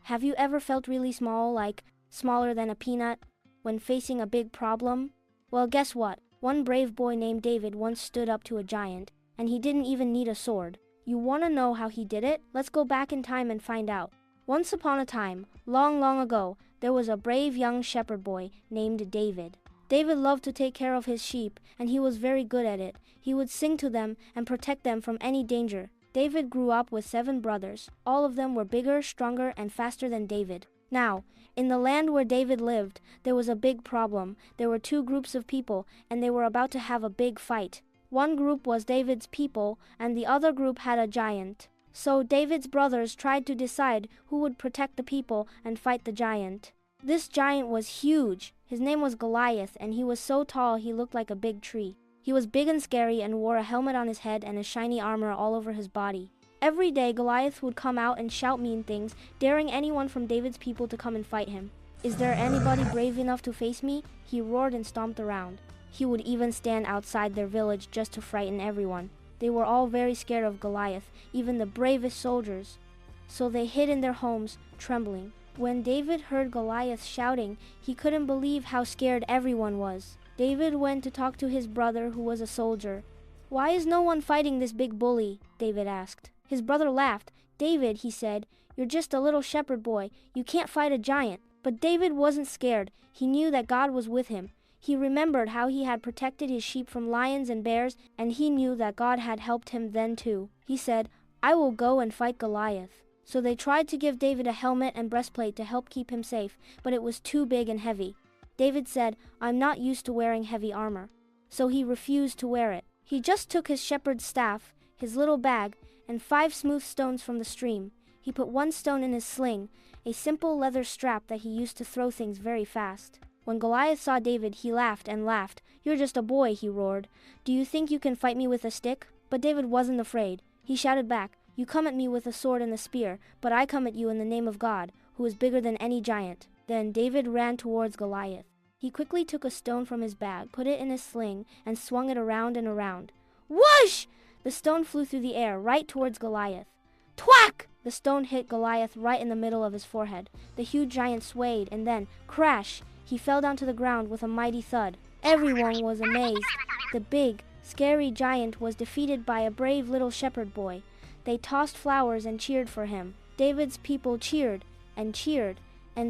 Have you ever felt really small, like smaller than a peanut, when facing a big problem? Well, guess what? One brave boy named David once stood up to a giant, and he didn't even need a sword. You want to know how he did it? Let's go back in time and find out. Once upon a time, long, long ago, there was a brave young shepherd boy named David. David loved to take care of his sheep, and he was very good at it. He would sing to them and protect them from any danger. David grew up with 7 brothers. All of them were bigger, stronger, and faster than David. Now, in the land where David lived, there was a big problem. There were 2 groups of people, and they were about to have a big fight. One group was David's people, and the other group had a giant. So David's brothers tried to decide who would protect the people and fight the giant. This giant was huge. His name was Goliath, and he was so tall he looked like a big tree. He was big and scary and wore a helmet on his head and a shiny armor all over his body. Every day, Goliath would come out and shout mean things, daring anyone from David's people to come and fight him. "Is there anybody brave enough to face me?" he roared and stomped around. He would even stand outside their village just to frighten everyone. They were all very scared of Goliath, even the bravest soldiers. So they hid in their homes, trembling. When David heard Goliath shouting, he couldn't believe how scared everyone was. David went to talk to his brother, who was a soldier. "Why is no one fighting this big bully?" David asked. His brother laughed. "David," he said, "you're just a little shepherd boy. You can't fight a giant." But David wasn't scared. He knew that God was with him. He remembered how he had protected his sheep from lions and bears, and he knew that God had helped him then too. He said, "I will go and fight Goliath." So they tried to give David a helmet and breastplate to help keep him safe, but it was too big and heavy. David said, "I'm not used to wearing heavy armor." So he refused to wear it. He just took his shepherd's staff, his little bag, and 5 smooth stones from the stream. He put 1 stone in his sling, a simple leather strap that he used to throw things very fast. When Goliath saw David, he laughed and laughed. "You're just a boy," he roared. "Do you think you can fight me with a stick?" But David wasn't afraid. He shouted back, "You come at me with a sword and a spear, but I come at you in the name of God, who is bigger than any giant." Then David ran towards Goliath. He quickly took a stone from his bag, put it in his sling, and swung it around and around. Whoosh! The stone flew through the air, right towards Goliath. Thwack! The stone hit Goliath right in the middle of his forehead. The huge giant swayed, and then, crash! He fell down to the ground with a mighty thud. Everyone was amazed. The big, scary giant was defeated by a brave little shepherd boy. They tossed flowers and cheered for him. David's people cheered, and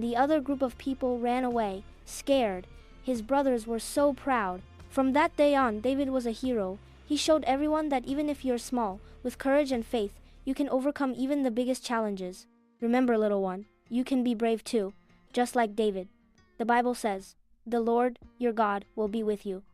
the other group of people ran away, scared. His brothers were so proud. From that day on, David was a hero. He showed everyone that even if you're small, with courage and faith, you can overcome even the biggest challenges. Remember, little one, you can be brave too, just like David. The Bible says, "The Lord, your God, will be with you."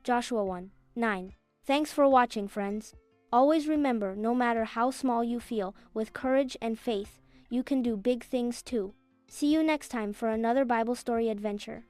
Joshua 1:9. Thanks for watching, friends. Always remember, no matter how small you feel, with courage and faith, you can do big things too. See you next time for another Bible story adventure.